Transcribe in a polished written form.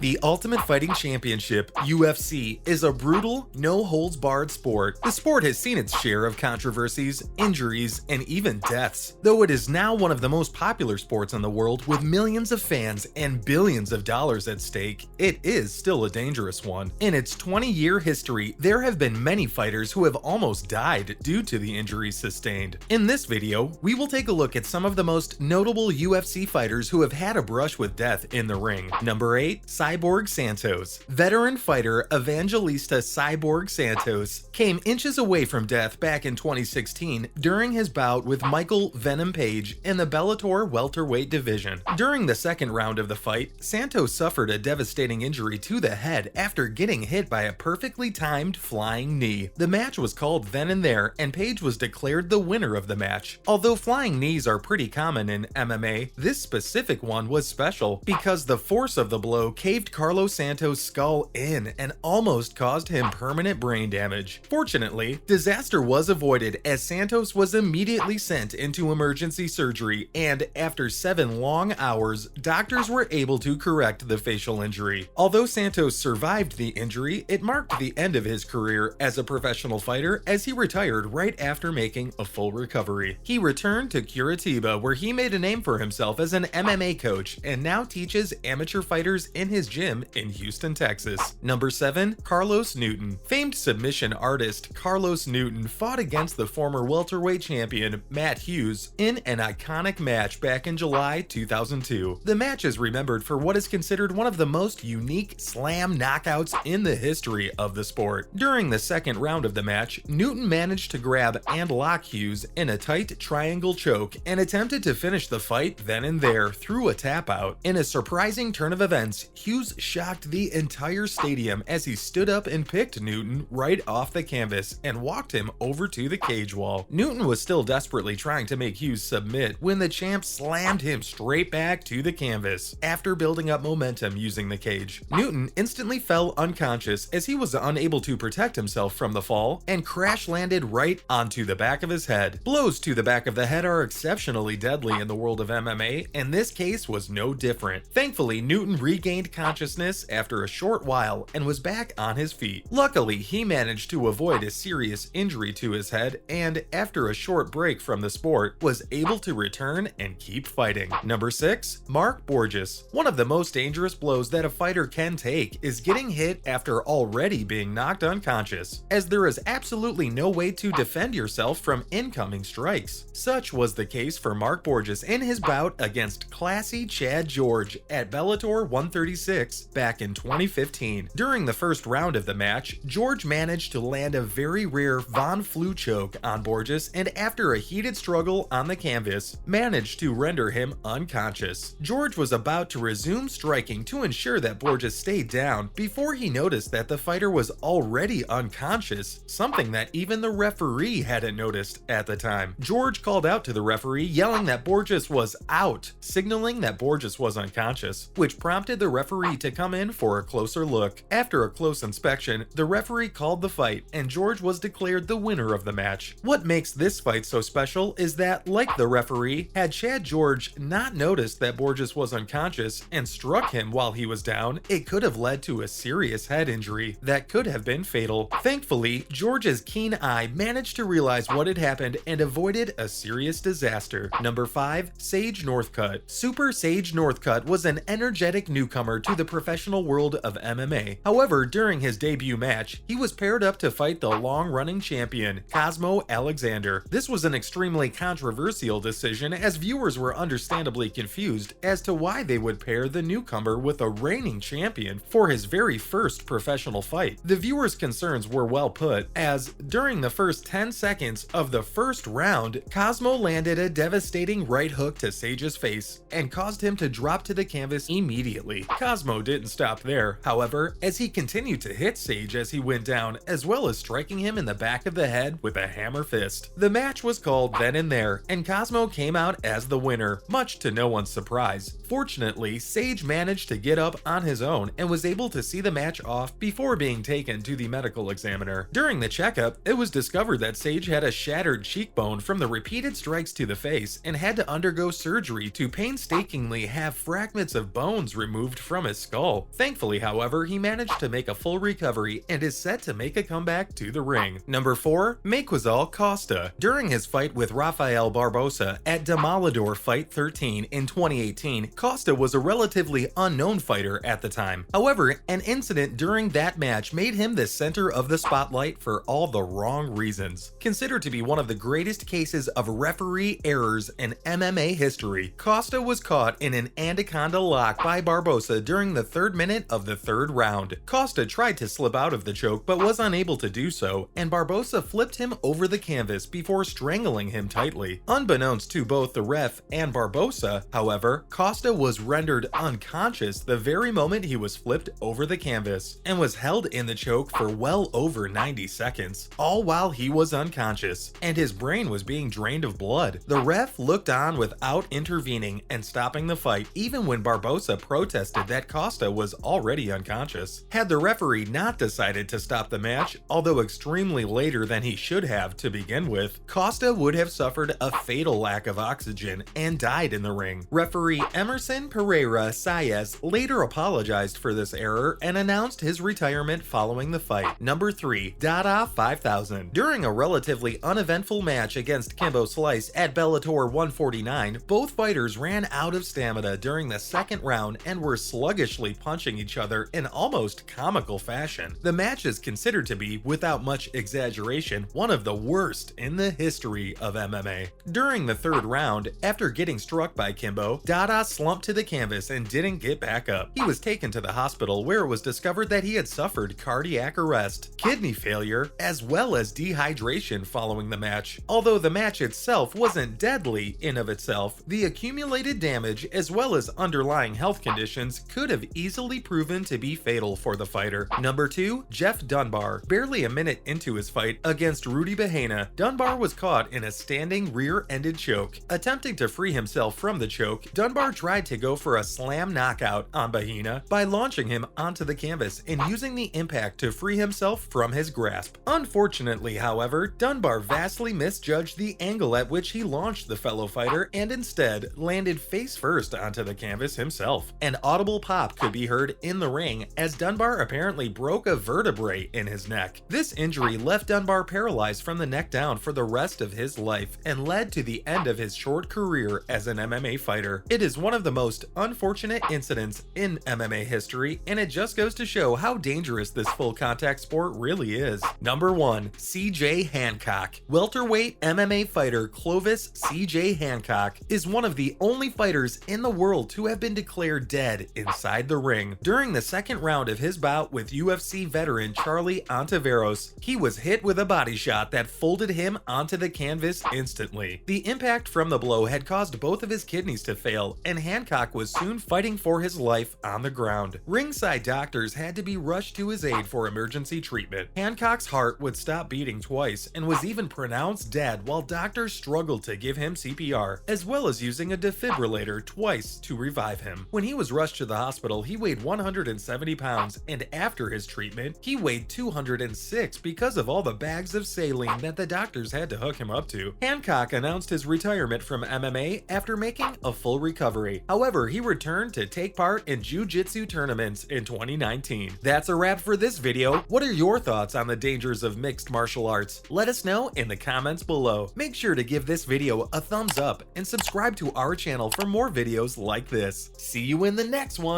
The Ultimate Fighting Championship, UFC, is a brutal, no-holds-barred sport. The sport has seen its share of controversies, injuries, and even deaths. Though it is now one of the most popular sports in the world with millions of fans and billions of dollars at stake, it is still a dangerous one. In its 20-year history, there have been many fighters who have almost died due to the injuries sustained. In this video, we will take a look at some of the most notable UFC fighters who have had a brush with death in the ring. Number 8. Cyborg Santos. Veteran fighter Evangelista Cyborg Santos came inches away from death back in 2016 during his bout with Michael Venom Page in the Bellator welterweight division. During the second round of the fight, Santos suffered a devastating injury to the head after getting hit by a perfectly timed flying knee. The match was called then and there, and Page was declared the winner of the match. Although flying knees are pretty common in MMA, this specific one was special because the force of the blow caved Carlos Santos' skull in and almost caused him permanent brain damage. Fortunately, disaster was avoided as Santos was immediately sent into emergency surgery, and after 7 long hours, doctors were able to correct the facial injury. Although Santos survived the injury, it marked the end of his career as a professional fighter as he retired right after making a full recovery. He returned to Curitiba, where he made a name for himself as an MMA coach and now teaches amateur fighters in his gym in Houston, Texas. Number 7. Carlos Newton. Famed submission artist Carlos Newton fought against the former welterweight champion Matt Hughes in an iconic match back in July 2002. The match is remembered for what is considered one of the most unique slam knockouts in the history of the sport. During the second round of the match, Newton managed to grab and lock Hughes in a tight triangle choke and attempted to finish the fight then and there through a tap out. In a surprising turn of events, Hughes shocked the entire stadium as he stood up and picked Newton right off the canvas and walked him over to the cage wall. Newton was still desperately trying to make Hughes submit when the champ slammed him straight back to the canvas after building up momentum using the cage. Newton instantly fell unconscious as he was unable to protect himself from the fall and crash landed right onto the back of his head. Blows to the back of the head are exceptionally deadly in the world of MMA, and this case was no different. Thankfully, Newton regained consciousness after a short while and was back on his feet. Luckily, he managed to avoid a serious injury to his head and, after a short break from the sport, was able to return and keep fighting. Number 6. Mark Borges. One of the most dangerous blows that a fighter can take is getting hit after already being knocked unconscious, as there is absolutely no way to defend yourself from incoming strikes. Such was the case for Mark Borges in his bout against classy Chad George at Bellator 136 back in 2015. During the first round of the match, George managed to land a very rare Von Flue choke on Borges, and after a heated struggle on the canvas, managed to render him unconscious. George was about to resume striking to ensure that Borges stayed down before he noticed that the fighter was already unconscious, something that even the referee hadn't noticed at the time. George called out to the referee, yelling that Borges was out, signaling that Borges was unconscious, which prompted the referee to come in for a closer look. After a close inspection, the referee called the fight, and George was declared the winner of the match. What makes this fight so special is that, like the referee, had Chad George not noticed that Borges was unconscious and struck him while he was down, it could have led to a serious head injury that could have been fatal. Thankfully, George's keen eye managed to realize what had happened and avoided a serious disaster. Number 5. Sage Northcutt. Super Sage Northcutt was an energetic newcomer to the professional world of MMA. However, during his debut match, he was paired up to fight the long-running champion, Cosmo Alexander. This was an extremely controversial decision, as viewers were understandably confused as to why they would pair the newcomer with a reigning champion for his very first professional fight. The viewers' concerns were well put, as during the first 10 seconds of the first round, Cosmo landed a devastating right hook to Sage's face and caused him to drop to the canvas immediately. Cosmo didn't stop there, however, as he continued to hit Sage as he went down, as well as striking him in the back of the head with a hammer fist. The match was called then and there, and Cosmo came out as the winner, much to no one's surprise. Fortunately, Sage managed to get up on his own and was able to see the match off before being taken to the medical examiner. During the checkup, it was discovered that Sage had a shattered cheekbone from the repeated strikes to the face and had to undergo surgery to painstakingly have fragments of bones removed from his skull. Thankfully, however, he managed to make a full recovery and is set to make a comeback to the ring. Number 4. Maquisal Costa. During his fight with Rafael Barbosa at Demolidor Fight 13 in 2018, Costa was a relatively unknown fighter at the time. However, an incident during that match made him the center of the spotlight for all the wrong reasons. Considered to be one of the greatest cases of referee errors in MMA history, Costa was caught in an anaconda lock by Barbosa during the 3rd minute of the 3rd round. Costa tried to slip out of the choke but was unable to do so, and Barbosa flipped him over the canvas before strangling him tightly. Unbeknownst to both the ref and Barbosa, however, Costa was rendered unconscious the very moment he was flipped over the canvas, and was held in the choke for well over 90 seconds, all while he was unconscious, and his brain was being drained of blood. The ref looked on without intervening and stopping the fight, even when Barbosa protested that Costa was already unconscious. Had the referee not decided to stop the match, although extremely later than he should have to begin with, Costa would have suffered a fatal lack of oxygen and died in the ring. Referee Emerson Pereira Saez later apologized for this error and announced his retirement following the fight. Number 3. Dada 5000. During a relatively uneventful match against Kimbo Slice at Bellator 149, both fighters ran out of stamina during the 2nd round and were sluggishly punching each other in almost comical fashion. The match is considered to be, without much exaggeration, one of the worst in the history of MMA. During the 3rd round, after getting struck by Kimbo, Dada slumped to the canvas and didn't get back up. He was taken to the hospital where it was discovered that he had suffered cardiac arrest, kidney failure, as well as dehydration following the match. Although the match itself wasn't deadly in of itself, the accumulated damage as well as underlying health conditions could have easily proven to be fatal for the fighter. Number 2. Jeff Dunbar. Barely a minute into his fight against Rudy Bahena, Dunbar was caught in a standing rear-ended choke. Attempting to free himself from the choke, Dunbar tried to go for a slam knockout on Bahena by launching him onto the canvas and using the impact to free himself from his grasp. Unfortunately, however, Dunbar vastly misjudged the angle at which he launched the fellow fighter and instead landed face first onto the canvas himself. An audible pop could be heard in the ring as Dunbar apparently broke a vertebrae in his neck. This injury left Dunbar paralyzed from the neck down for the rest of his life and led to the end of his short career as an MMA fighter. It is one of the most unfortunate incidents in MMA history, and it just goes to show how dangerous this full contact sport really is. Number 1. CJ Hancock. Welterweight MMA fighter Clovis CJ Hancock is one of the only fighters in the world to have been declared dead inside the ring. During the 2nd round of his bout with UFC veteran Charlie Ontiveros, he was hit with a body shot that folded him onto the canvas instantly. The impact from the blow had caused both of his kidneys to fail, and Hancock was soon fighting for his life on the ground. Ringside doctors had to be rushed to his aid for emergency treatment. Hancock's heart would stop beating twice and was even pronounced dead while doctors struggled to give him CPR, as well as using a defibrillator twice to revive him. When he was rushed to the hospital, he weighed 170 pounds, and after his treatment, he weighed 206 because of all the bags of saline that the doctors had to hook him up to. Hancock announced his retirement from MMA after making a full recovery. However, he returned to take part in jiu-jitsu tournaments in 2019. That's a wrap for this video. What are your thoughts on the dangers of mixed martial arts? Let us know in the comments below. Make sure to give this video a thumbs up and subscribe to our channel for more videos like this. See you in the next one.